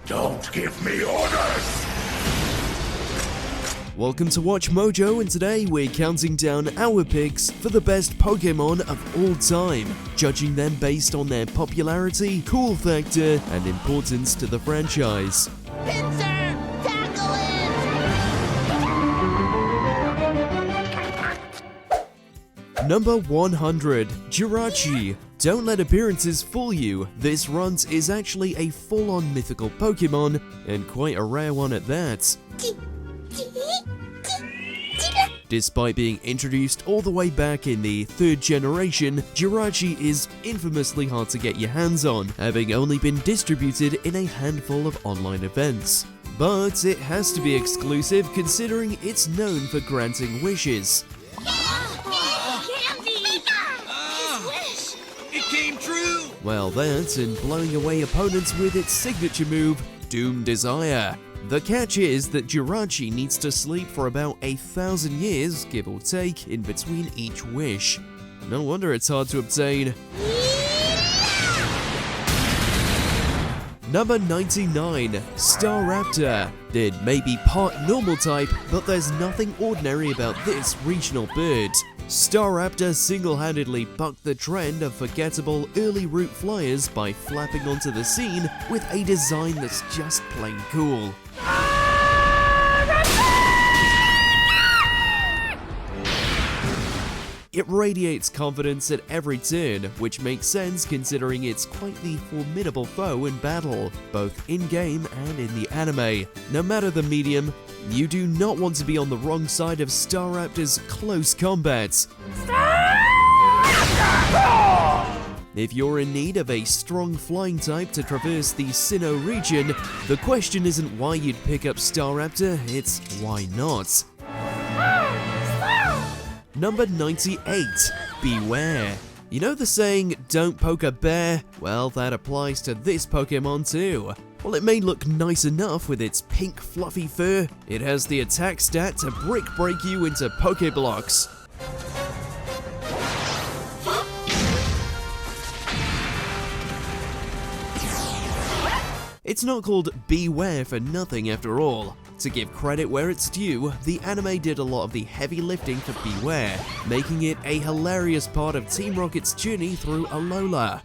Don't give me orders! Welcome to Watch Mojo, and today we're counting down our picks for the best Pokemon of all time, judging them based on their popularity, cool factor, and importance to the franchise. Pincer! Tackle it! Number 100, Jirachi. Don't let appearances fool you, this runt is actually a full-on mythical Pokemon, and quite a rare one at that. Despite being introduced all the way back in the 3rd generation, Jirachi is infamously hard to get your hands on, having only been distributed in a handful of online events. But it has to be exclusive considering it's known for granting wishes. It came true! Well, that and blowing away opponents with its signature move, Doom Desire. The catch is that Jirachi needs to sleep for about 1,000 years, give or take, in between each wish. No wonder it's hard to obtain. Number 99, Staraptor. It may be part normal type, but there's nothing ordinary about this regional bird. Staraptor single-handedly bucked the trend of forgettable early route flyers by flapping onto the scene with a design that's just plain cool. It radiates confidence at every turn, which makes sense considering it's quite the formidable foe in battle, both in-game and in the anime. No matter the medium, you do not want to be on the wrong side of Staraptor's close combat. If you're in need of a strong flying type to traverse the Sinnoh region, the question isn't why you'd pick up Staraptor, it's why not. Number 98, Beware. You know the saying, don't poke a bear? Well, that applies to this Pokemon too. While it may look nice enough with its pink fluffy fur, it has the attack stat to brick break you into Pokeblocks. It's not called Beware for nothing after all. To give credit where it's due, the anime did a lot of the heavy lifting for Beware, making it a hilarious part of Team Rocket's journey through Alola.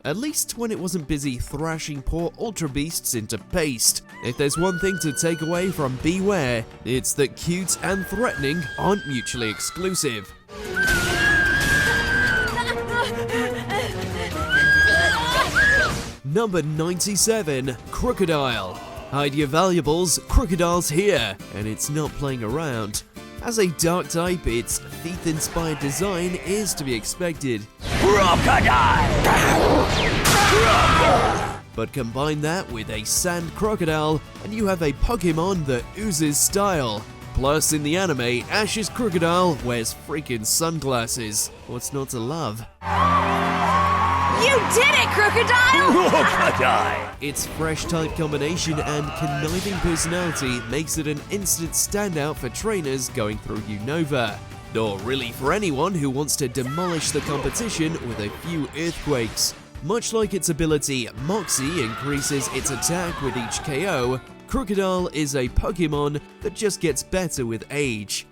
At least when it wasn't busy thrashing poor Ultra Beasts into paste. If there's one thing to take away from Beware, it's that cute and threatening aren't mutually exclusive. Number 97, Crocodile. Hide your valuables, Crocodile's here, and it's not playing around. As a dark type, its thief-inspired design is to be expected. Crocodile! But combine that with a sand crocodile, and you have a Pokemon that oozes style. Plus, in the anime, Ash's crocodile wears freaking sunglasses. What's not to love? You did it, Crocodile! Crocodile! Its fresh type combination and conniving personality makes it an instant standout for trainers going through Unova. Or really for anyone who wants to demolish the competition with a few earthquakes. Much like its ability, Moxie increases its attack with each KO, Crocodile is a Pokemon that just gets better with age.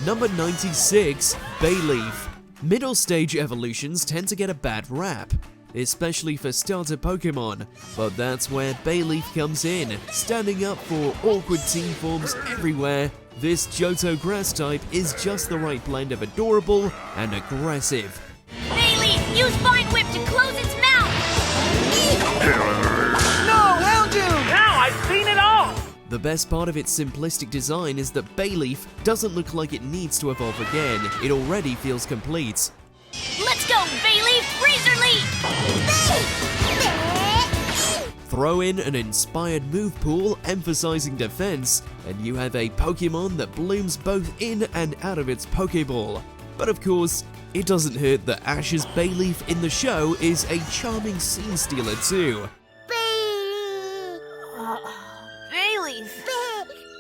Number 96, Bayleaf. Middle stage evolutions tend to get a bad rap, especially for starter Pokemon, but that's where Bayleaf comes in, standing up for awkward team forms everywhere. This Johto grass type is just the right blend of adorable and aggressive. Bayleaf, use Vine Whip to close its mouth! No, Houndoom! Now I've seen it all! The best part of its simplistic design is that Bayleaf doesn't look like it needs to evolve again, it already feels complete. Let's go, Bayleaf! Razor Leap! Throw in an inspired move pool emphasizing defense, and you have a Pokemon that blooms both in and out of its Pokeball. But of course, it doesn't hurt that Ash's Bayleaf in the show is a charming scene stealer too. Bayleaf!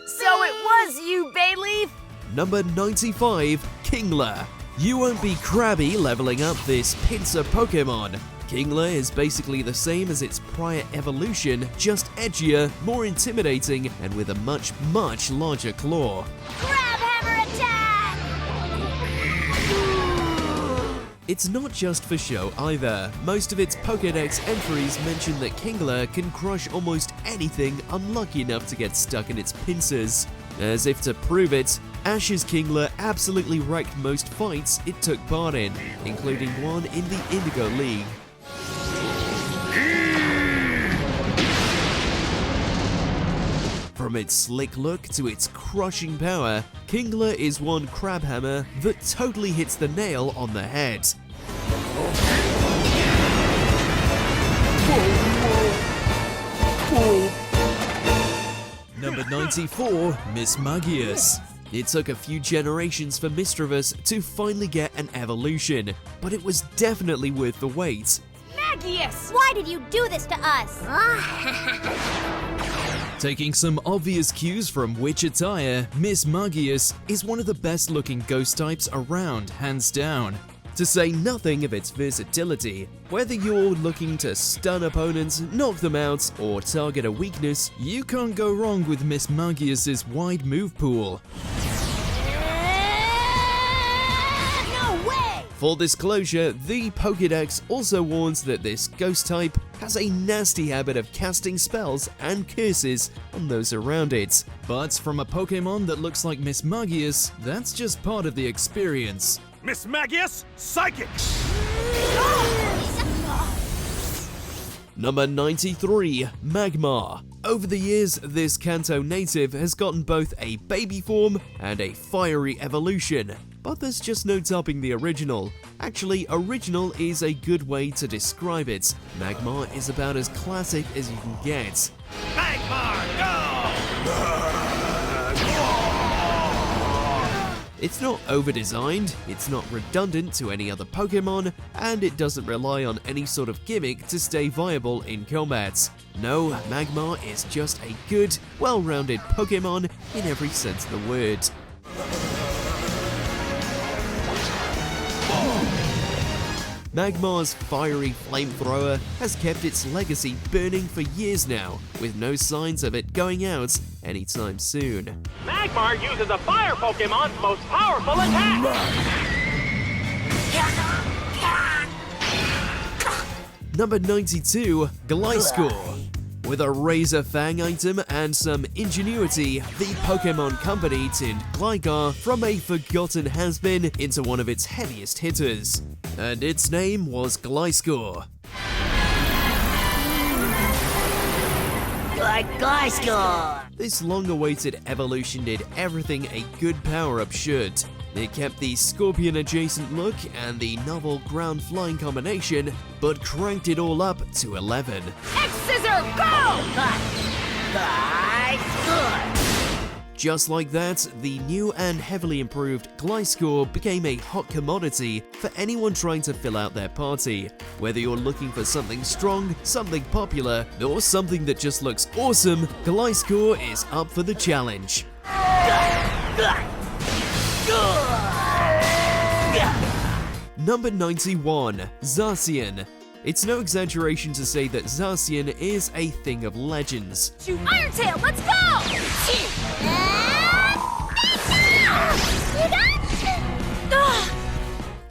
So it was you, Bayleaf! Number 95, Kingler. You won't be crabby leveling up this pincer Pokemon. Kingler is basically the same as its prior evolution, just edgier, more intimidating, and with a much, much larger claw. Crab hammer attack! It's not just for show either. Most of its Pokédex entries mention that Kingler can crush almost anything unlucky enough to get stuck in its pincers. As if to prove it, Ash's Kingler absolutely wrecked most fights it took part in, including one in the Indigo League. From its slick look to its crushing power, Kingler is one crabhammer that totally hits the nail on the head. Number 94, Mismagius. It took a few generations for Misdreavus to finally get an evolution, but it was definitely worth the wait. Magius! Why did you do this to us? Taking some obvious cues from witch attire, Mismagius is one of the best looking ghost types around, hands down. To say nothing of its versatility. Whether you're looking to stun opponents, knock them out, or target a weakness, you can't go wrong with Mismagius' wide move pool. No way! Full disclosure, the Pokédex also warns that this ghost type has a nasty habit of casting spells and curses on those around it. But from a Pokémon that looks like Mismagius, that's just part of the experience. Mismagius, Psychic! Number 93, Magmar. Over the years, this Kanto native has gotten both a baby form and a fiery evolution, but there's just no topping the original. Actually, original is a good way to describe it. Magmar is about as classic as you can get. Magmar, go! It's not over-designed, it's not redundant to any other Pokemon, and it doesn't rely on any sort of gimmick to stay viable in combat. No, Magmar is just a good, well-rounded Pokemon in every sense of the word. Magmar's fiery flamethrower has kept its legacy burning for years now, with no signs of it going out anytime soon. Magmar uses a fire Pokemon's most powerful attack! Number 92, Gliscor. With a Razor Fang item and some ingenuity, the Pokemon Company turned Gligar from a forgotten has-been into one of its heaviest hitters. And its name was Gliscor. Gliscor! This long-awaited evolution did everything a good power-up should. It kept the Scorpion-adjacent look and the novel ground-flying combination, but cranked it all up to 11. X-Scissor, go! Just like that, the new and heavily improved Gliscor became a hot commodity for anyone trying to fill out their party. Whether you're looking for something strong, something popular, or something that just looks awesome, Gliscor is up for the challenge. Number 91, Zacian. It's no exaggeration to say that Zacian is a thing of legends. Iron Tail, let's go!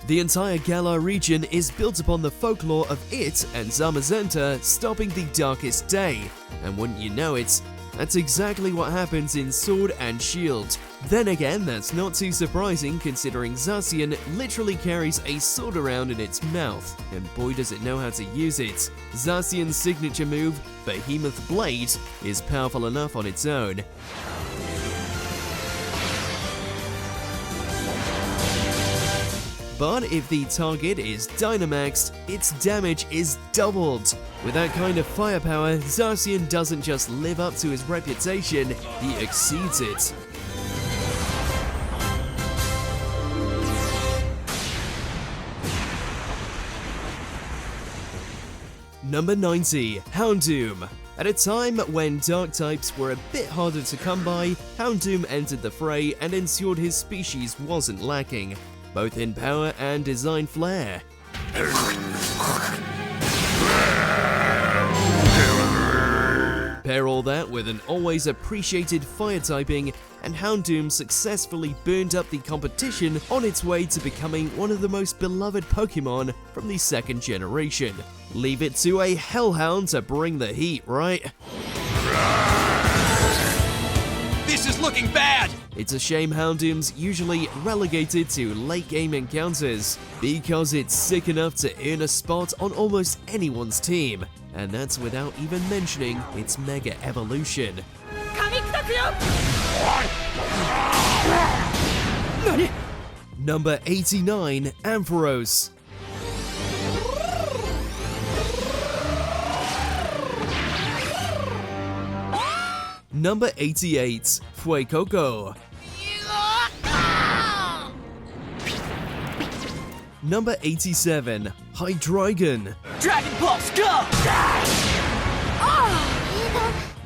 The entire Galar region is built upon the folklore of it and Zamazenta stopping the darkest day. And wouldn't you know it, that's exactly what happens in Sword and Shield. Then again, that's not too surprising considering Zacian literally carries a sword around in its mouth, and boy does it know how to use it. Zacian's signature move, Behemoth Blade, is powerful enough on its own. But if the target is Dynamaxed, its damage is doubled. With that kind of firepower, Zacian doesn't just live up to his reputation, he exceeds it. Number 90, Houndoom. At a time when dark types were a bit harder to come by, Houndoom entered the fray and ensured his species wasn't lacking, both in power and design flair. Pair all that with an always appreciated fire typing, and Houndoom successfully burned up the competition on its way to becoming one of the most beloved Pokemon from the second generation. Leave it to a Hellhound to bring the heat, right? This is looking bad! It's a shame Houndoom's usually relegated to late game encounters, because it's sick enough to earn a spot on almost anyone's team, and that's without even mentioning its Mega Evolution. Number 89, Ampharos. Number 88, Fuecoco. Number 87, Hydreigon. Dragon Pulse, go!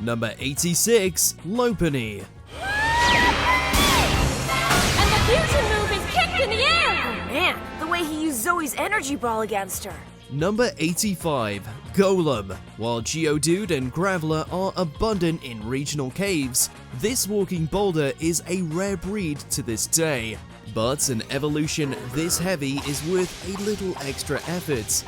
Number 86, Lopunny. And the fusion move is kicked in the air! Oh man, the way he used Zoe's energy ball against her. Number 85, Golem. While Geodude and Graveler are abundant in regional caves, this walking boulder is a rare breed to this day. But an evolution this heavy is worth a little extra effort.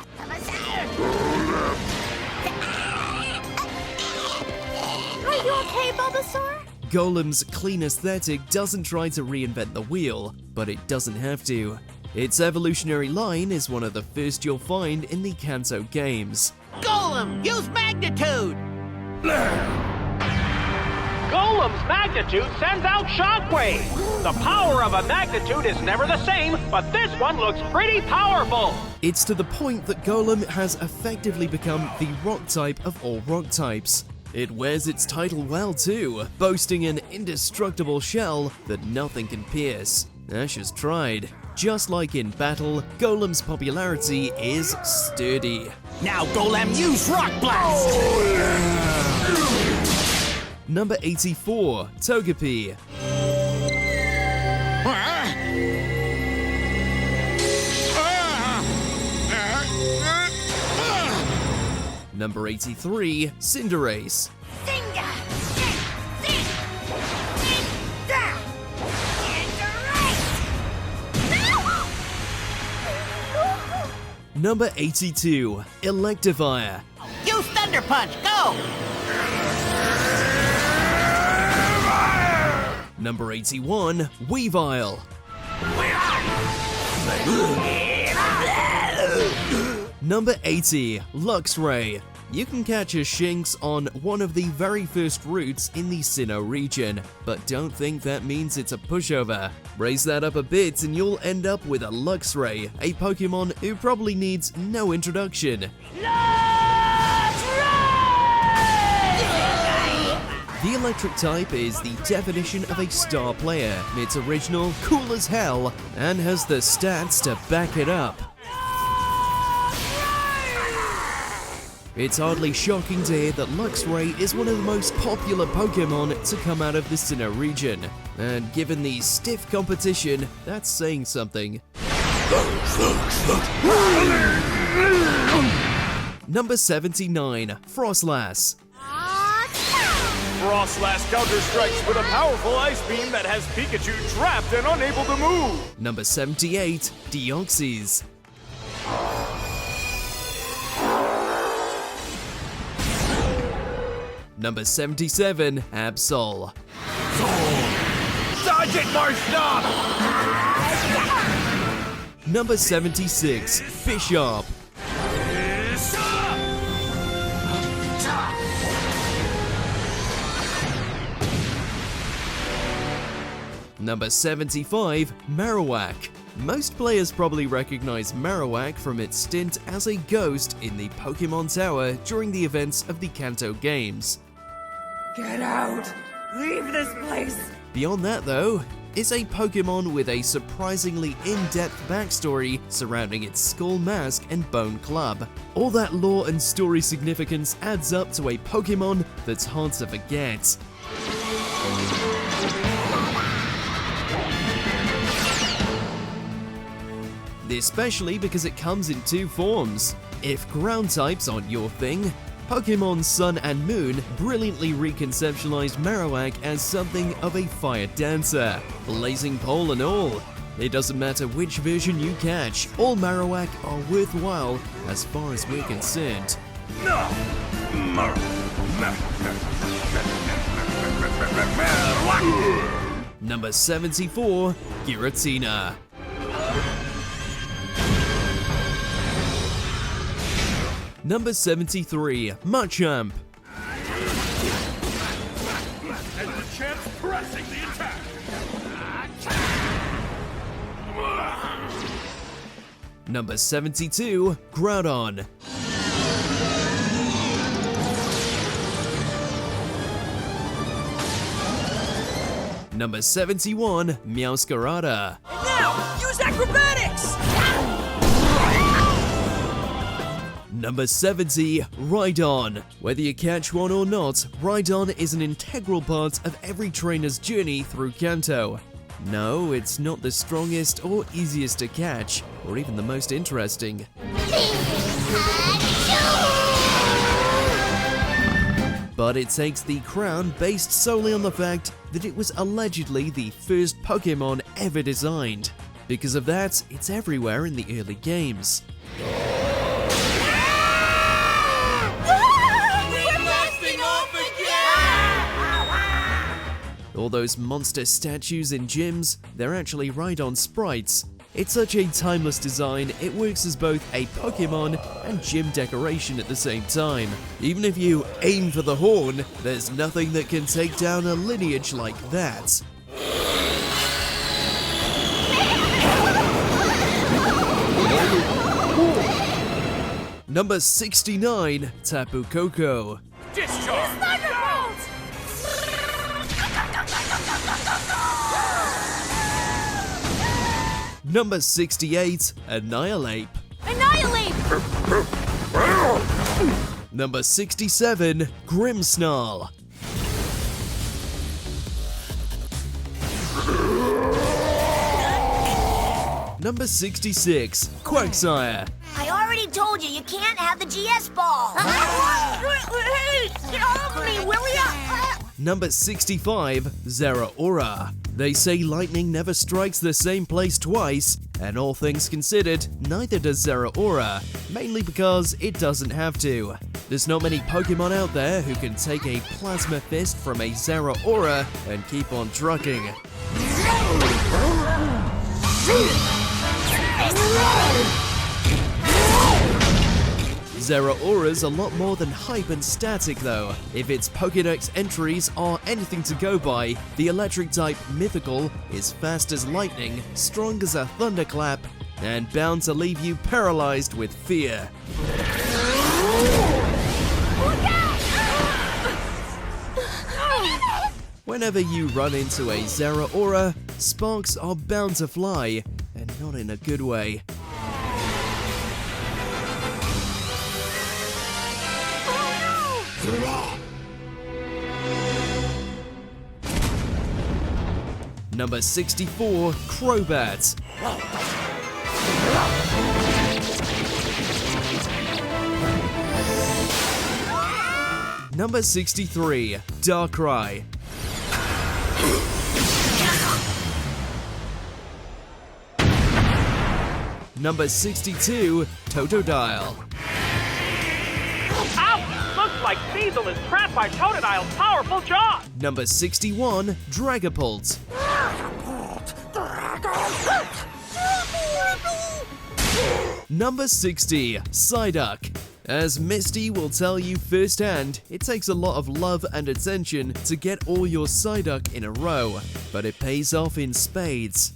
Are you okay, Bulbasaur? Golem's clean aesthetic doesn't try to reinvent the wheel, but it doesn't have to. Its evolutionary line is one of the first you'll find in the Kanto games. Golem, use magnitude! Golem's magnitude sends out shockwave. The power of a magnitude is never the same, but this one looks pretty powerful. It's to the point that Golem has effectively become the rock type of all rock types. It wears its title well too, boasting an indestructible shell that nothing can pierce. Ash has tried. Just like in battle, Golem's popularity is sturdy. Now Golem, use Rock Blast! Number 84, Togepi. Number 83, Cinderace. Number 82, Electivire. Use Thunder Punch, go! Number 81, Weavile. Number 80, Luxray. You can catch a Shinx on one of the very first routes in the Sinnoh region, but don't think that means it's a pushover. Raise that up a bit and you'll end up with a Luxray, a Pokemon who probably needs no introduction. The electric type is the definition of a star player. It's original, cool as hell, and has the stats to back it up. It's hardly shocking to hear that Luxray is one of the most popular Pokemon to come out of the Sinnoh region, and given the stiff competition, that's saying something. Number 79, Frostlass. Frostlass counter-strikes with a powerful ice beam that has Pikachu trapped and unable to move. Number 78, Deoxys. Number 77, Absol. Dodge it, Marshall! Number 76, Bishop. Number 75, Marowak. Most players probably recognize Marowak from its stint as a ghost in the Pokemon Tower during the events of the Kanto games. Get out! Leave this place! Beyond that though, is a Pokemon with a surprisingly in-depth backstory surrounding its skull mask and bone club. All that lore and story significance adds up to a Pokemon that's hard to forget. Especially because it comes in two forms. If ground types aren't your thing, Pokemon Sun and Moon brilliantly reconceptualized Marowak as something of a fire dancer, blazing pole and all. It doesn't matter which version you catch, all Marowak are worthwhile as far as we're concerned. Number 74, Giratina. Number 73, Machamp. And the champ's pressing the attack. Number 72, Groudon. Number 71, Meowscarada. Now, use acrobatics! Number 70, Rhydon. Whether you catch one or not, Rhydon is an integral part of every trainer's journey through Kanto. No, it's not the strongest or easiest to catch, or even the most interesting. But it takes the crown based solely on the fact that it was allegedly the first Pokemon ever designed. Because of that, it's everywhere in the early games. All those monster statues in gyms, they're actually Rhydon sprites. It's such a timeless design, it works as both a Pokemon and gym decoration at the same time. Even if you aim for the horn, there's nothing that can take down a lineage like that. Number 69, Tapu Koko. Discharge! Number 68, Annihilate. Annihilate! Number 67, Grimmsnarl. Number 66, Quagsire. I already told you can't have the GS ball. Hey, get off of me, will ya? Number 65, Zeraora. They say lightning never strikes the same place twice, and all things considered, neither does Zeraora, mainly because it doesn't have to. There's not many Pokemon out there who can take a Plasma Fist from a Zeraora and keep on trucking. Zeraora's a lot more than hype and static though. If its Pokédex entries are anything to go by, the electric-type Mythical is fast as lightning, strong as a thunderclap, and bound to leave you paralyzed with fear. Whenever you run into a Zeraora, sparks are bound to fly, and not in a good way. Number 64, Crobat. Number 63, Darkrai. Number 62, Totodile. Ouch! Looks like Cecil is trapped by Totodile's powerful jaws! Number 61, Dragapult. Number 60, Psyduck. As Misty will tell you firsthand, it takes a lot of love and attention to get all your Psyduck in a row, but it pays off in spades.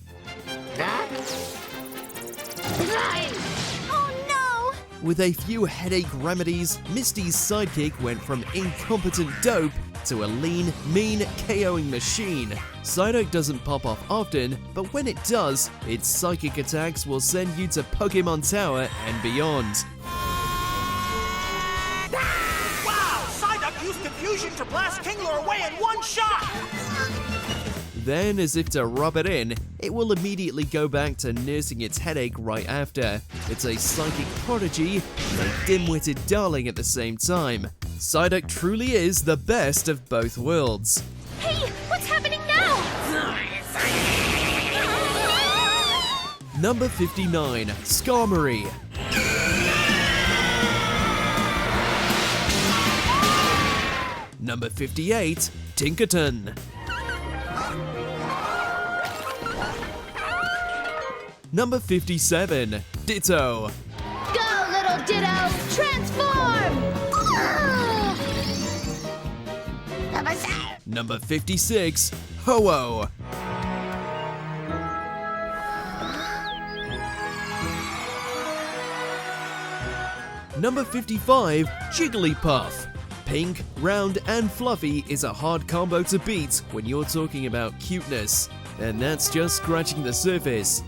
Oh no! With a few headache remedies, Misty's sidekick went from incompetent dope to a lean, mean, KOing machine. Psyduck doesn't pop off often, but when it does, its psychic attacks will send you to Pokemon Tower and beyond. Wow! Psyduck used confusion to blast Kingler away in one shot! Then, as if to rub it in, it will immediately go back to nursing its headache right after. It's a psychic prodigy and a dim-witted darling at the same time. Psyduck truly is the best of both worlds. Hey, what's happening now? Number 59, Skarmory. Number 58, Tinkaton. Number 57, Ditto. Go, little Ditto! Transform! Number 56, Ho-Oh. Number 55, Jigglypuff. Pink, round, and fluffy is a hard combo to beat when you're talking about cuteness. And that's just scratching the surface.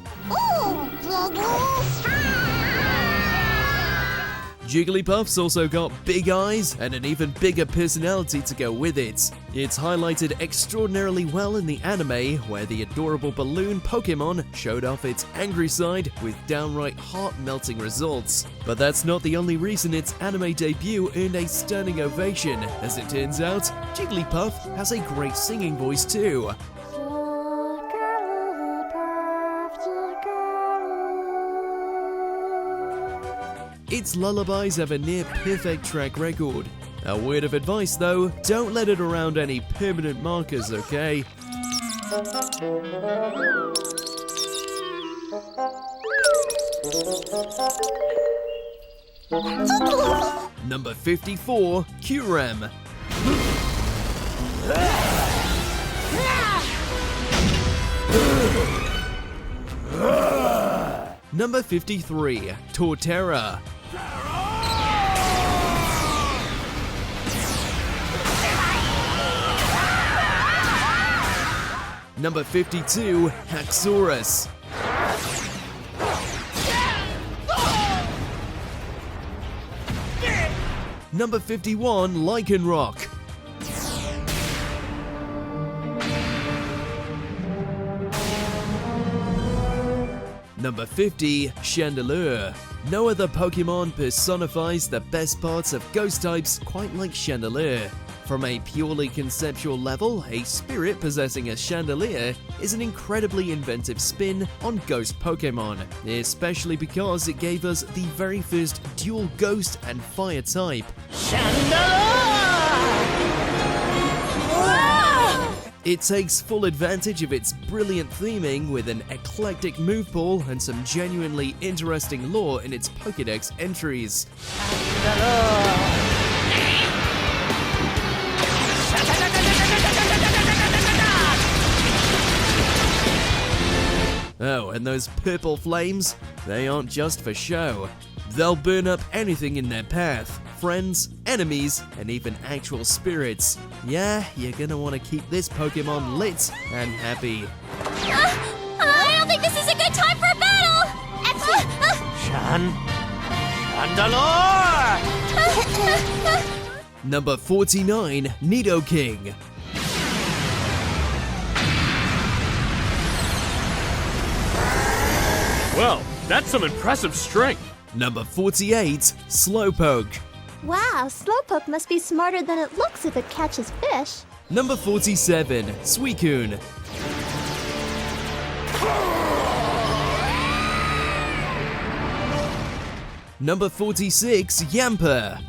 Jigglypuff's also got big eyes and an even bigger personality to go with it. It's highlighted extraordinarily well in the anime, where the adorable balloon Pokemon showed off its angry side with downright heart-melting results. But that's not the only reason its anime debut earned a standing ovation. As it turns out, Jigglypuff has a great singing voice too. Its lullabies have a near-perfect track record. A word of advice though, don't let it around any permanent markers, okay? Number 54, Kyurem. Number 53, Torterra. Number 52, Haxorus. Number 51, Lycanroc. Number 50, Chandelure. No other Pokemon personifies the best parts of ghost types quite like Chandelure. From a purely conceptual level, a spirit possessing a chandelier is an incredibly inventive spin on ghost Pokemon, especially because it gave us the very first dual ghost and fire type. It takes full advantage of its brilliant theming with an eclectic move pool and some genuinely interesting lore in its Pokédex entries. Oh, and those purple flames? They aren't just for show. They'll burn up anything in their path. Friends, enemies, and even actual spirits. Yeah, you're gonna want to keep this Pokemon lit and happy. I don't think this is a good time for a battle! Chandelure! Number 49, Nidoking. Well, that's some impressive strength. Number 48, Slowpoke. Wow, Slowpoke must be smarter than it looks if it catches fish. Number 47, Suicune. Number 46, Yamper.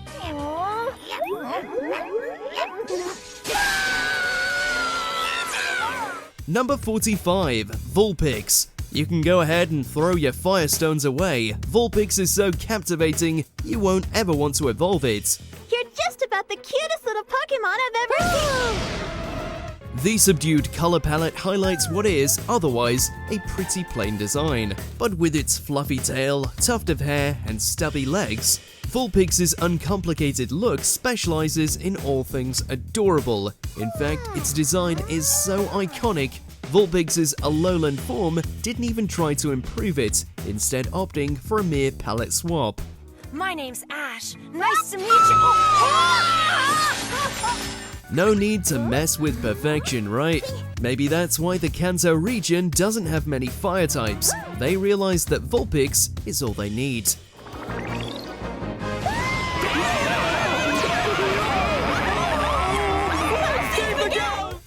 Number 45, Vulpix. You can go ahead and throw your Firestones away. Vulpix is so captivating, you won't ever want to evolve it. You're just about the cutest little Pokemon I've ever seen. The subdued color palette highlights what is, otherwise, a pretty plain design. But with its fluffy tail, tuft of hair, and stubby legs, Vulpix's uncomplicated look specializes in all things adorable. In fact, its design is so iconic, Vulpix's Alolan form didn't even try to improve it, instead opting for a mere palette swap. My name's Ash. Nice to meet you. No need to mess with perfection, right? Maybe that's why the Kanto region doesn't have many fire types. They realized that Vulpix is all they need.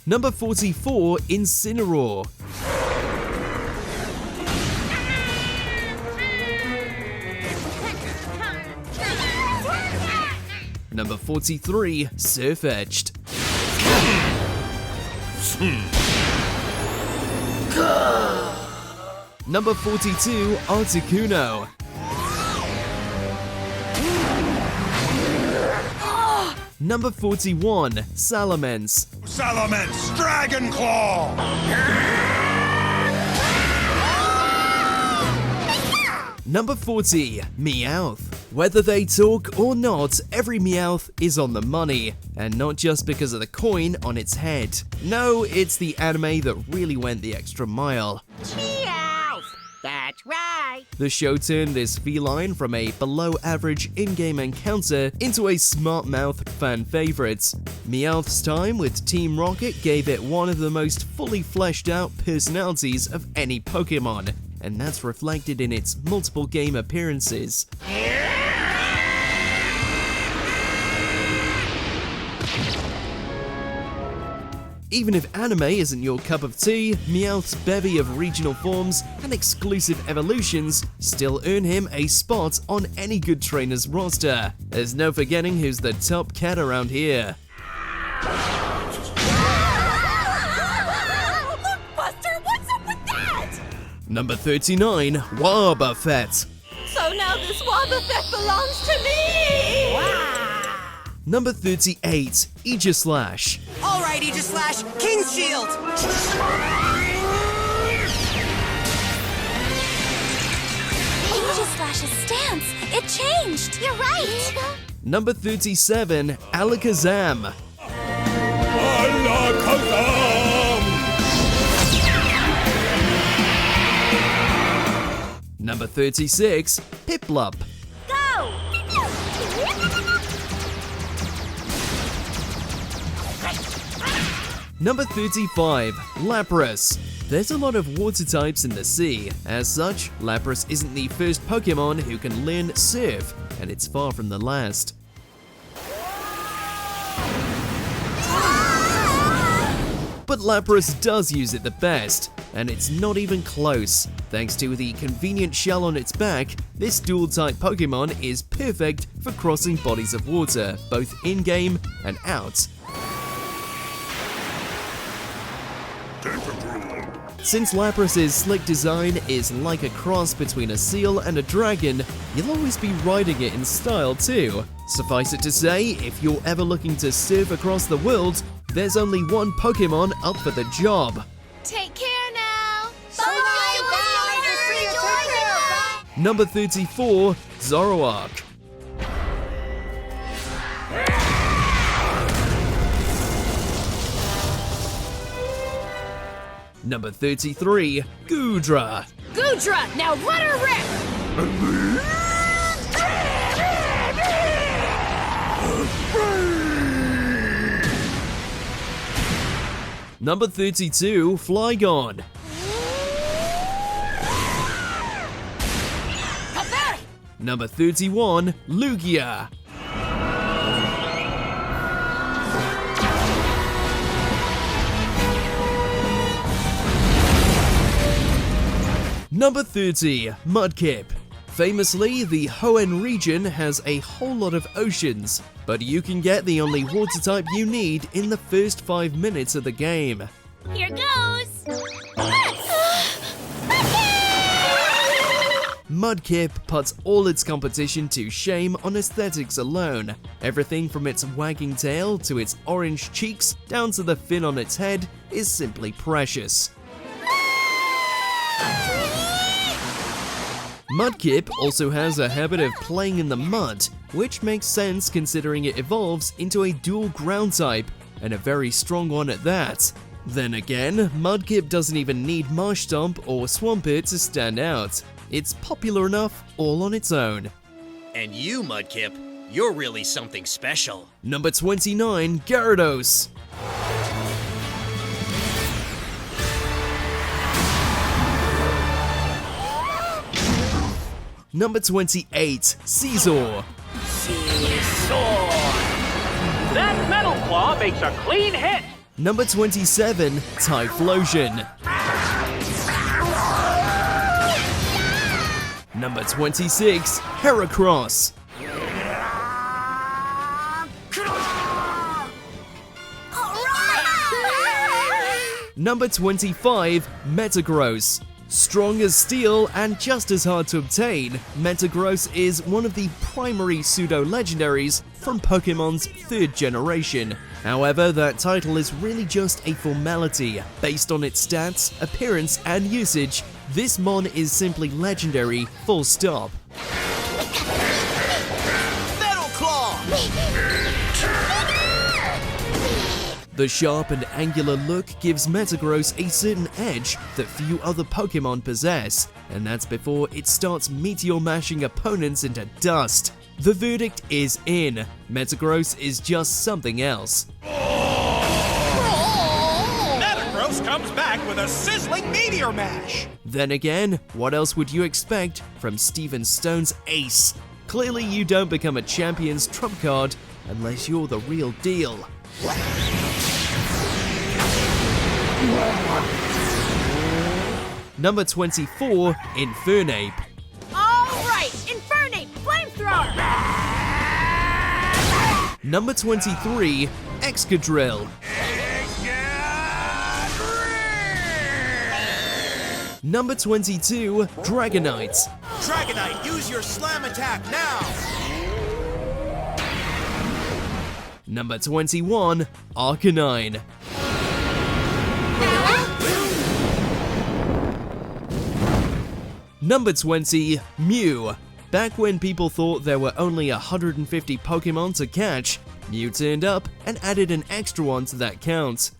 Number 44, Incineroar. Number 43, Surf-Edged. Number 42, Articuno. Number 41, Salamence. Salamence, Dragon Claw! Number 40, Meowth. Whether they talk or not, every Meowth is on the money, and not just because of the coin on its head. No, it's the anime that really went the extra mile. Meowth. That's right. The show turned this feline from a below-average in-game encounter into a smart-mouthed fan favorite. Meowth's time with Team Rocket gave it one of the most fully fleshed-out personalities of any Pokemon, and that's reflected in its multiple game appearances. Even if anime isn't your cup of tea, Meowth's bevy of regional forms and exclusive evolutions still earn him a spot on any good trainer's roster. There's no forgetting who's the top cat around here. Look, Buster, what's up with that? Number 39, Wobbuffet. So now this Wobbuffet belongs to me! Wow! Number 38, Aegislash. All right, Aegislash, King's Shield! Aegislash's stance, it changed! You're right! Number 37, Alakazam. Number 36, Piplup. Go! Number 35, Lapras. There's a lot of water types in the sea. As such, Lapras isn't the first Pokemon who can learn Surf, and it's far from the last. But Lapras does use it the best, and it's not even close. Thanks to the convenient shell on its back, this dual-type Pokemon is perfect for crossing bodies of water, both in-game and out. Since Lapras's slick design is like a cross between a seal and a dragon, you'll always be riding it in style too. Suffice it to say, if you're ever looking to surf across the world, there's only one Pokemon up for the job. Take care now! Bye! Number 34, Zoroark. Number 33, Goodra. Goodra, now let her rip! Number 32, Flygon. Number 31, Lugia. Number 30, Mudkip. Famously, the Hoenn region has a whole lot of oceans, but you can get the only water type you need in the first 5 minutes of the game. Here goes! Mudkip puts all its competition to shame on aesthetics alone. Everything from its wagging tail to its orange cheeks down to the fin on its head is simply precious. Mudkip also has a habit of playing in the mud, which makes sense considering it evolves into a dual ground type, and a very strong one at that. Then again, Mudkip doesn't even need Marshtomp or Swampert to stand out. It's popular enough all on its own. And you, Mudkip, you're really something special. Number 29, Gyarados. Number 28, Caesar. That Metal Claw makes a clean hit. Number 27, Typhlosion. Number 26, Heracross. Number 25, Metagross. Strong as steel and just as hard to obtain, Metagross is one of the primary pseudo-legendaries from Pokemon's 3rd generation. However, that title is really just a formality. Based on its stats, appearance, and usage, this mon is simply legendary, full stop. Metal Claw! The sharp and angular look gives Metagross a certain edge that few other Pokemon possess, and that's before it starts meteor mashing opponents into dust. The verdict is in. Metagross is just something else. Metagross comes back with a sizzling meteor mash! Then again, what else would you expect from Steven Stone's ace? Clearly you don't become a champion's trump card unless you're the real deal. Number 24, Infernape. Alright, Infernape, flamethrower! Number 23, Excadrill. Number 22, Dragonite. Dragonite, use your slam attack now! Number 21, Arcanine. Number 20, Mew. Back when people thought there were only 150 Pokemon to catch, Mew turned up and added an extra one to that count.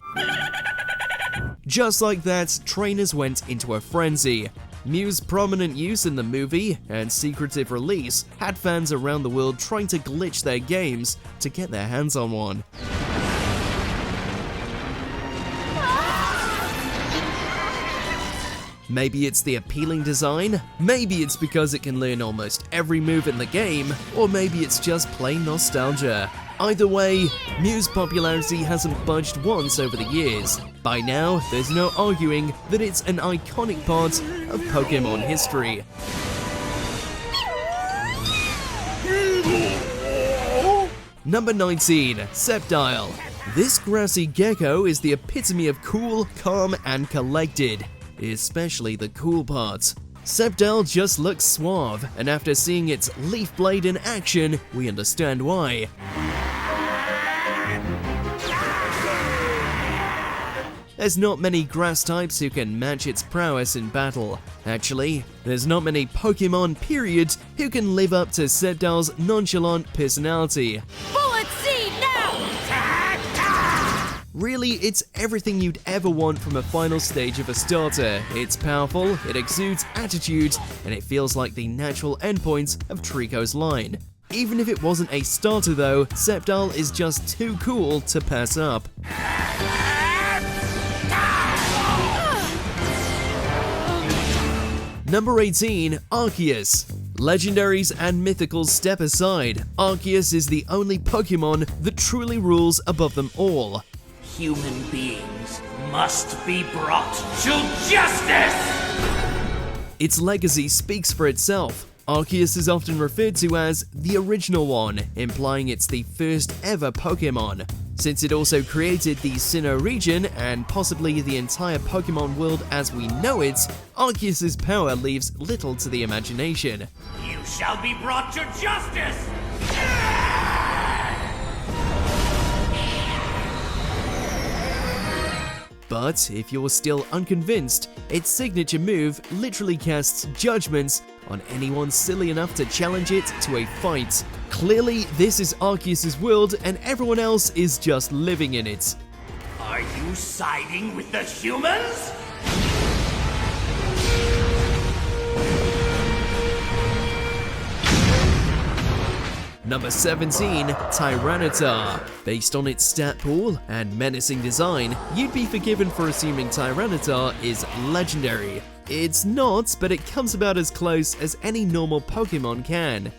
Just like that, trainers went into a frenzy. Mew's prominent use in the movie and secretive release had fans around the world trying to glitch their games to get their hands on one. Maybe it's the appealing design, maybe it's because it can learn almost every move in the game, or maybe it's just plain nostalgia. Either way, Mew's popularity hasn't budged once over the years. By now, there's no arguing that it's an iconic part of Pokemon history. Number 19, Sceptile. This grassy gecko is the epitome of cool, calm, and collected. Especially the cool parts. Sceptile just looks suave, and after seeing its leaf blade in action, we understand why. There's not many grass types who can match its prowess in battle. Actually, there's not many Pokemon, period, who can live up to Sceptile's nonchalant personality. Bullet Seed now! Really, it's everything you'd ever want from a final stage of a starter. It's powerful, it exudes attitude, and it feels like the natural endpoint of Trico's line. Even if it wasn't a starter though, Sceptile is just too cool to pass up. Number 18, Arceus. Legendaries and mythicals step aside, Arceus is the only Pokemon that truly rules above them all. Human beings must be brought to justice! Its legacy speaks for itself. Arceus is often referred to as the original one, implying it's the first ever Pokemon. Since it also created the Sinnoh region and possibly the entire Pokemon world as we know it, Arceus' power leaves little to the imagination. You shall be brought to justice! But if you're still unconvinced, its signature move literally casts judgments on anyone silly enough to challenge it to a fight. Clearly, this is Arceus' world and everyone else is just living in it. Are you siding with the humans? Number 17, Tyranitar. Based on its stat pool and menacing design, you'd be forgiven for assuming Tyranitar is legendary. It's not, but it comes about as close as any normal Pokemon can.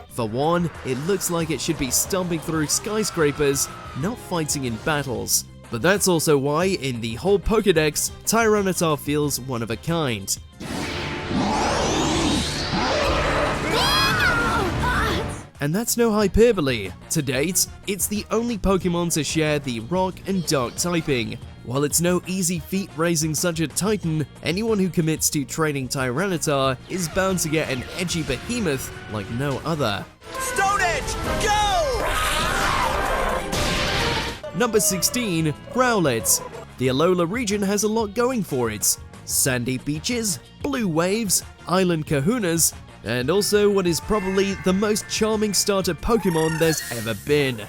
For one, it looks like it should be stomping through skyscrapers, not fighting in battles. But that's also why, in the whole Pokédex, Tyranitar feels one of a kind. And that's no hyperbole. To date, it's the only Pokemon to share the Rock and Dark typing. While it's no easy feat raising such a titan, anyone who commits to training Tyranitar is bound to get an edgy behemoth like no other. Stone Edge, go! Number 16, Rowlet. The Alola region has a lot going for it. Sandy beaches, blue waves, island kahunas, and also what is probably the most charming starter Pokemon there's ever been.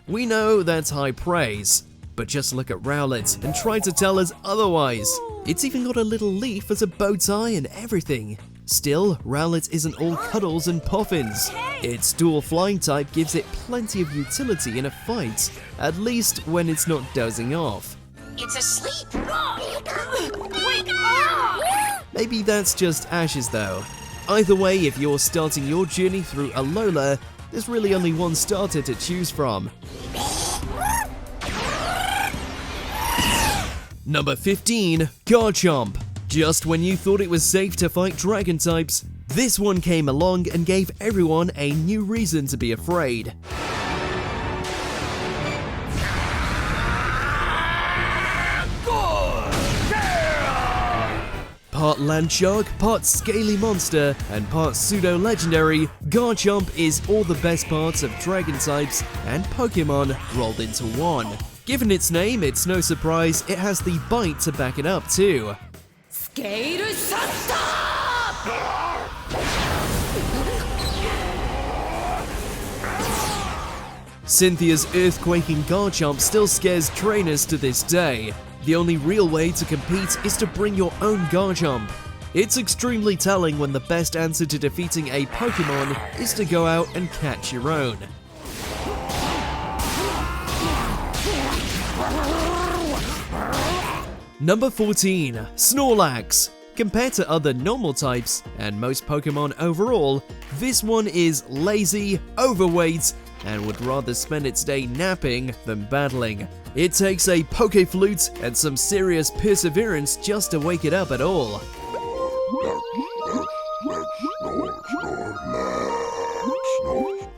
We know that's high praise, but just look at Rowlet and try to tell us otherwise. It's even got a little leaf as a bow tie and everything. Still, Rowlet isn't all cuddles and poffins. Its dual flying type gives it plenty of utility in a fight, at least when it's not dozing off. It's asleep. Wake up! Maybe that's just Ash's though. Either way, if you're starting your journey through Alola, there's really only one starter to choose from. Number 15, Garchomp. Just when you thought it was safe to fight dragon types, this one came along and gave everyone a new reason to be afraid. Part land shark, part scaly monster, and part pseudo-legendary, Garchomp is all the best parts of dragon types and Pokemon rolled into one. Given its name, it's no surprise it has the bite to back it up too. Cynthia's earthquaking Garchomp still scares trainers to this day. The only real way to compete is to bring your own Garchomp. It's extremely telling when the best answer to defeating a Pokemon is to go out and catch your own. Number 14, Snorlax. Compared to other normal types, and most Pokemon overall, this one is lazy, overweight, and would rather spend its day napping than battling. It takes a Poké-Flute and some serious perseverance just to wake it up at all.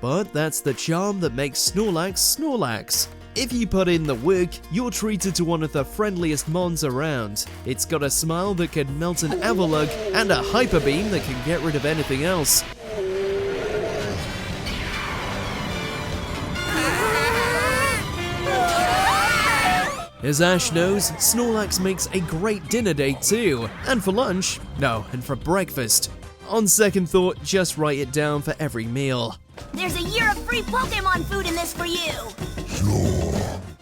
But that's the charm that makes Snorlax Snorlax. If you put in the work, you're treated to one of the friendliest mons around. It's got a smile that can melt an Avalugg and a Hyper Beam that can get rid of anything else. As Ash knows, Snorlax makes a great dinner date too, and for lunch, no, and for breakfast. On second thought, just write it down for every meal. There's a year of free Pokemon food in this for you.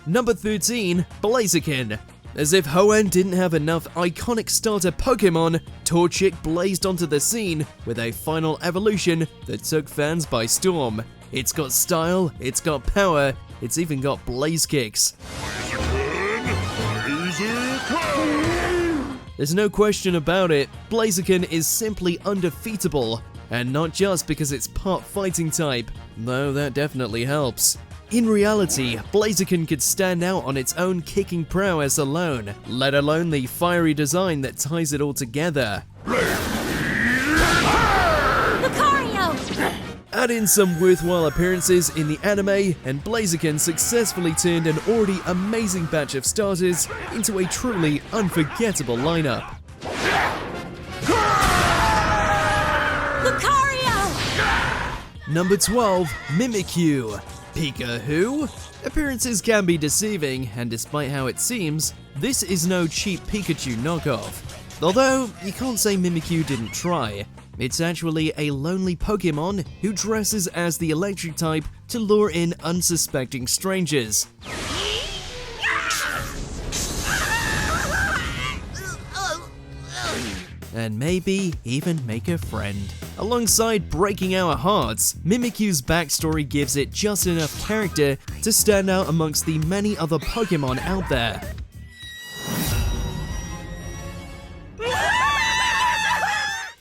Number 13, Blaziken. As if Hoenn didn't have enough iconic starter Pokemon, Torchic blazed onto the scene with a final evolution that took fans by storm. It's got style, it's got power, it's even got blaze kicks. There's no question about it, Blaziken is simply undefeatable. And not just because it's part fighting type, though that definitely helps. In reality, Blaziken could stand out on its own kicking prowess alone, let alone the fiery design that ties it all together. Add in some worthwhile appearances in the anime, and Blaziken successfully turned an already amazing batch of starters into a truly unforgettable lineup. Number 12, Mimikyu. Pika who? Appearances can be deceiving, and despite how it seems, this is no cheap Pikachu knockoff. Although, you can't say Mimikyu didn't try. It's actually a lonely Pokemon who dresses as the electric type to lure in unsuspecting strangers. And maybe even make a friend. Alongside breaking our hearts, Mimikyu's backstory gives it just enough character to stand out amongst the many other Pokemon out there.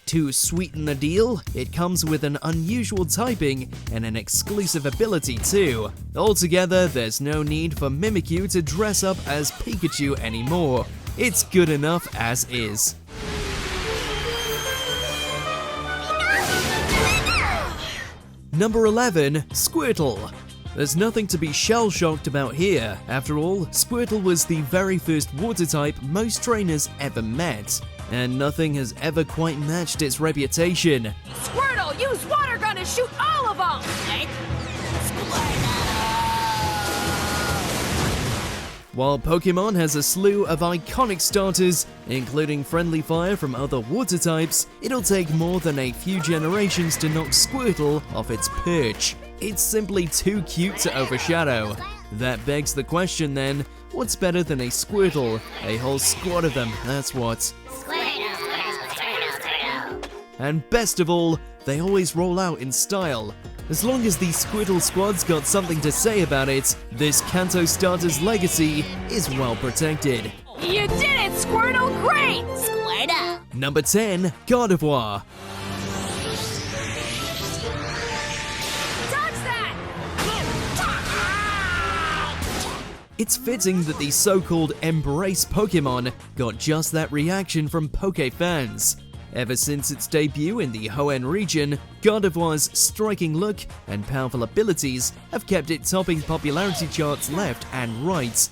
To sweeten the deal, it comes with an unusual typing and an exclusive ability too. Altogether, there's no need for Mimikyu to dress up as Pikachu anymore. It's good enough as is. Number 11, Squirtle. There's nothing to be shell-shocked about here. After all, Squirtle was the very first water type most trainers ever met, and nothing has ever quite matched its reputation. Squirtle, use water gun and shoot all of them! While Pokemon has a slew of iconic starters, including friendly fire from other water types, it'll take more than a few generations to knock Squirtle off its perch. It's simply too cute to overshadow. That begs the question then, what's better than a Squirtle? A whole squad of them, that's what. And best of all, they always roll out in style. As long as the Squirtle squad's got something to say about it, this Kanto starter's legacy is well protected. You did it, Squirtle! Great! Squirtle! Number 10, Gardevoir. Dodge that! It's fitting that the so-called Embrace Pokemon got just that reaction from Poke fans. Ever since its debut in the Hoenn region, Gardevoir's striking look and powerful abilities have kept it topping popularity charts left and right.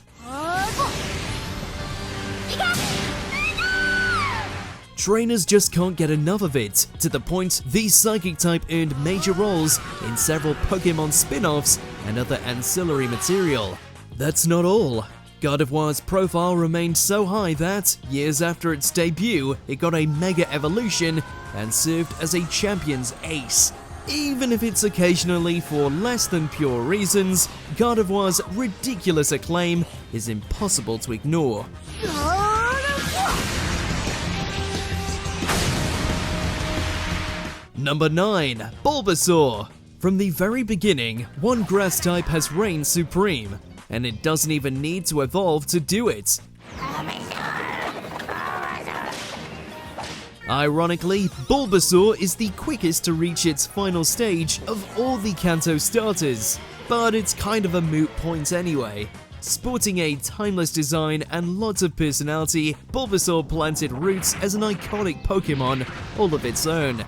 Trainers just can't get enough of it, to the point the Psychic type earned major roles in several Pokemon spin-offs and other ancillary material. That's not all. Gardevoir's profile remained so high that, years after its debut, it got a Mega Evolution and served as a champion's ace. Even if it's occasionally for less than pure reasons, Gardevoir's ridiculous acclaim is impossible to ignore. Number 9, Bulbasaur. From the very beginning, one grass type has reigned supreme, and it doesn't even need to evolve to do it. Ironically, Bulbasaur is the quickest to reach its final stage of all the Kanto starters, but it's kind of a moot point anyway. Sporting a timeless design and lots of personality, Bulbasaur planted roots as an iconic Pokemon all of its own.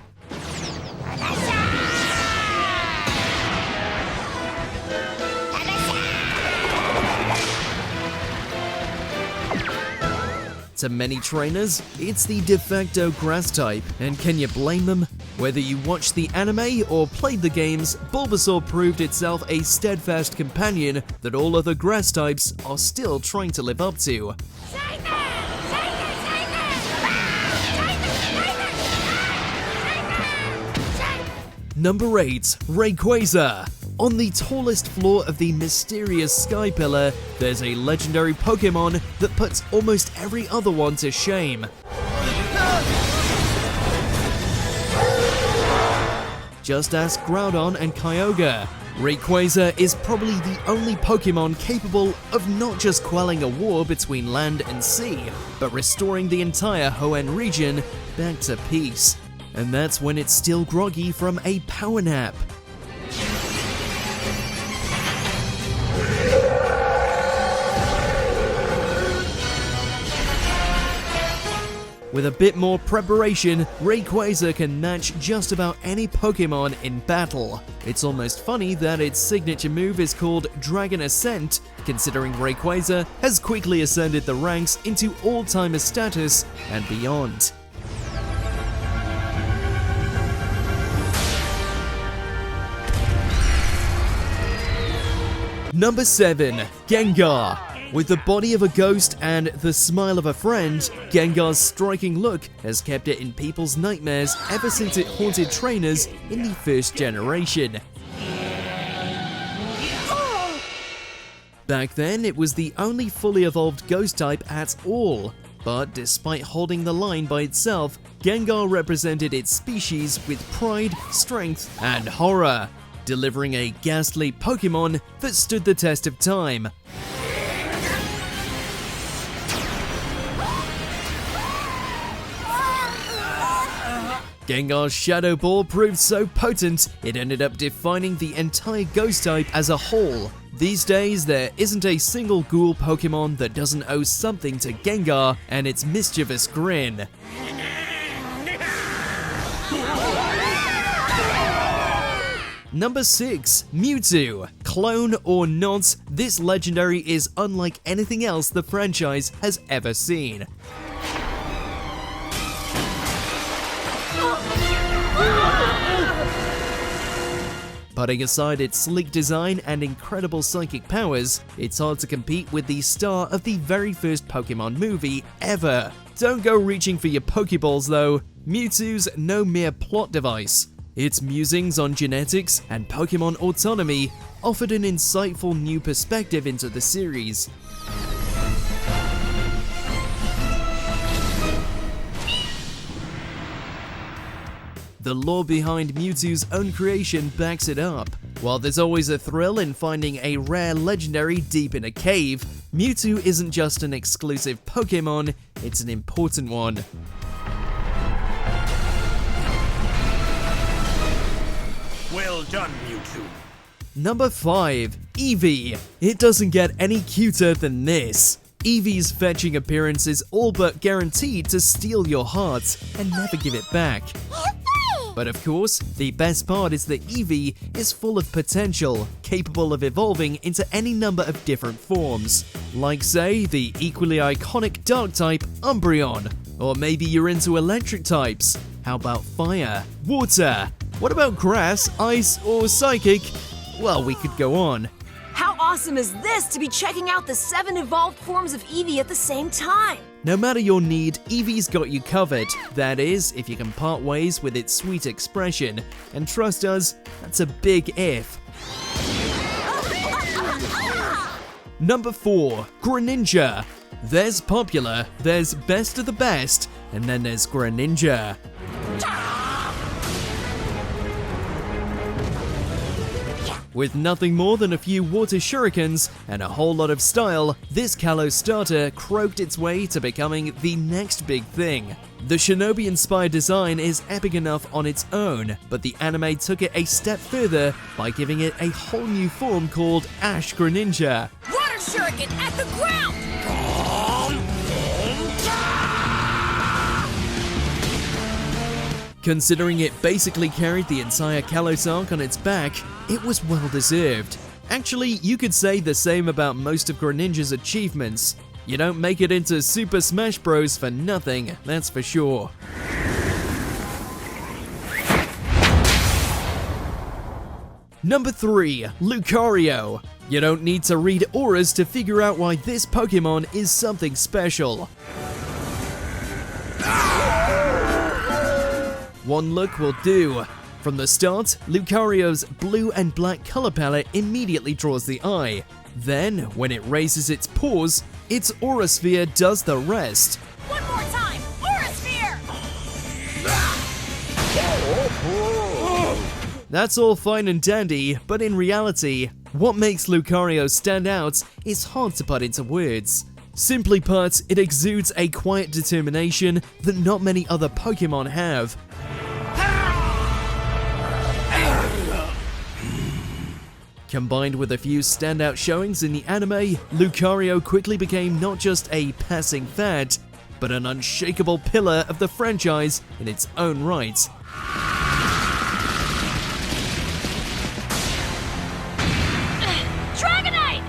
To many trainers, it's the de facto grass type, and can you blame them? Whether you watched the anime or played the games, Bulbasaur proved itself a steadfast companion that all other grass types are still trying to live up to. Number 8, Rayquaza. On the tallest floor of the mysterious Sky Pillar, there's a legendary Pokemon that puts almost every other one to shame. Just ask Groudon and Kyogre. Rayquaza is probably the only Pokemon capable of not just quelling a war between land and sea, but restoring the entire Hoenn region back to peace. and that's when it's still groggy from a power nap. With a bit more preparation, Rayquaza can match just about any Pokemon in battle. It's almost funny that its signature move is called Dragon Ascent, considering Rayquaza has quickly ascended the ranks into all-timer status and beyond. Number 7. Gengar. With the body of a ghost and the smile of a friend, Gengar's striking look has kept it in people's nightmares ever since it haunted trainers in the first generation. Back then, it was the only fully evolved ghost type at all, but despite holding the line by itself, Gengar represented its species with pride, strength, and horror, delivering a ghastly Pokemon that stood the test of time. Gengar's Shadow Ball proved so potent, it ended up defining the entire ghost type as a whole. These days, there isn't a single ghoul Pokemon that doesn't owe something to Gengar and its mischievous grin. Number 6. Mewtwo. Clone or not, this legendary is unlike anything else the franchise has ever seen. Putting aside its sleek design and incredible psychic powers, it's hard to compete with the star of the very first Pokemon movie ever. Don't go reaching for your Pokeballs though, Mewtwo's no mere plot device. Its musings on genetics and Pokemon autonomy offered an insightful new perspective into the series. The lore behind Mewtwo's own creation backs it up. While there's always a thrill in finding a rare legendary deep in a cave, Mewtwo isn't just an exclusive Pokemon, it's an important one. Well done, Mewtwo. Number 5. Eevee. It doesn't get any cuter than this. Eevee's fetching appearance is all but guaranteed to steal your heart and never give it back. But of course, the best part is that Eevee is full of potential, capable of evolving into any number of different forms. Like say, the equally iconic dark type Umbreon. Or maybe you're into electric types. How about fire, water? What about grass, ice, or psychic? Well, we could go on. How awesome is this to be checking out the 7 evolved forms of Eevee at the same time? No matter your need, Eevee's got you covered. That is, if you can part ways with its sweet expression. And trust us, that's a big if. Number 4. Greninja. There's popular, there's best of the best, and then there's Greninja. With nothing more than a few water shurikens and a whole lot of style, this Kalos starter croaked its way to becoming the next big thing. The shinobi-inspired design is epic enough on its own, but the anime took it a step further by giving it a whole new form called Ash Greninja. Water shuriken at the ground! Considering it basically carried the entire Kalos arc on its back, it was well deserved. Actually, you could say the same about most of Greninja's achievements. You don't make it into Super Smash Bros. For nothing, that's for sure. Number 3. Lucario. You don't need to read auras to figure out why this Pokemon is something special. One look will do. From the start, Lucario's blue and black color palette immediately draws the eye. Then, when it raises its paws, its Aura Sphere does the rest. One more time! Aura Sphere! That's all fine and dandy, but in reality, what makes Lucario stand out is hard to put into words. Simply put, it exudes a quiet determination that not many other Pokemon have. Combined with a few standout showings in the anime, Lucario quickly became not just a passing fad, but an unshakable pillar of the franchise in its own right. Dragonite!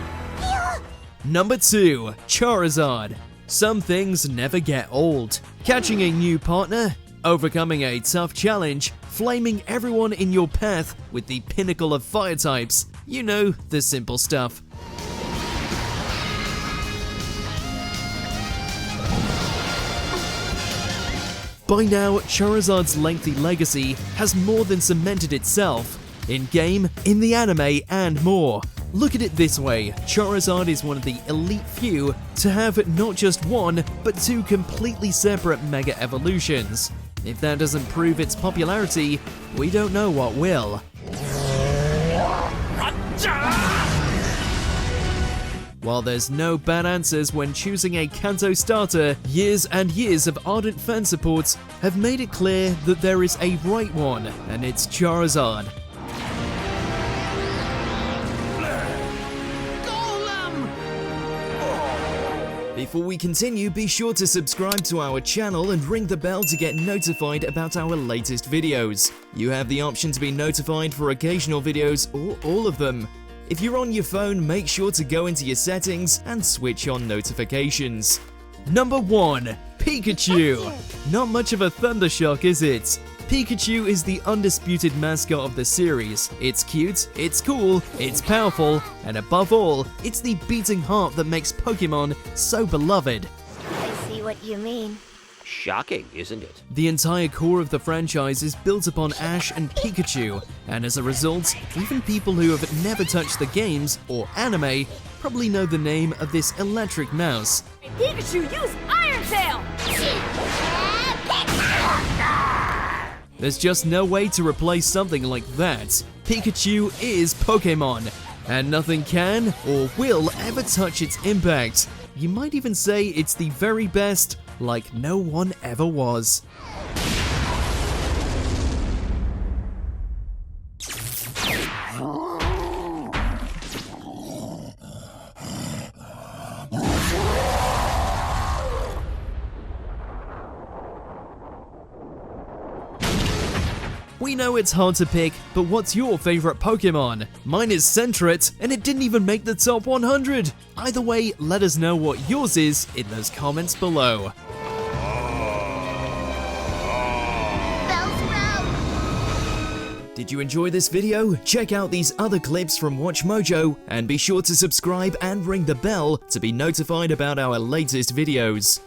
Number 2. Charizard. Some things never get old. Catching a new partner, overcoming a tough challenge, flaming everyone in your path with the pinnacle of fire types. You know, the simple stuff. By now, Charizard's lengthy legacy has more than cemented itself. In-game, in the anime, and more. Look at it this way, Charizard is one of the elite few to have not just one, but two completely separate Mega Evolutions. If that doesn't prove its popularity, we don't know what will. While there's no bad answers when choosing a Kanto starter, years and years of ardent fan support have made it clear that there is a right one, and it's Charizard. Before we continue, be sure to subscribe to our channel and ring the bell to get notified about our latest videos. You have the option to be notified for occasional videos or all of them. If you're on your phone, make sure to go into your settings and switch on notifications. Number 1. Pikachu. Not much of a thunder shock, is it? Pikachu is the undisputed mascot of the series. It's cute, it's cool, it's powerful, and above all, it's the beating heart that makes Pokemon so beloved. I see what you mean. Shocking, isn't it? The entire core of the franchise is built upon Ash and Pikachu, and as a result, even people who have never touched the games or anime probably know the name of this electric mouse. Pikachu, use Iron Tail! There's just no way to replace something like that. Pikachu is Pokemon, and nothing can or will ever touch its impact. You might even say it's the very best, like no one ever was. We know it's hard to pick, but what's your favorite Pokemon? Mine is Sentret, and it didn't even make the top 100! Either way, let us know what yours is in those comments below. Did you enjoy this video? Check out these other clips from WatchMojo, and be sure to subscribe and ring the bell to be notified about our latest videos.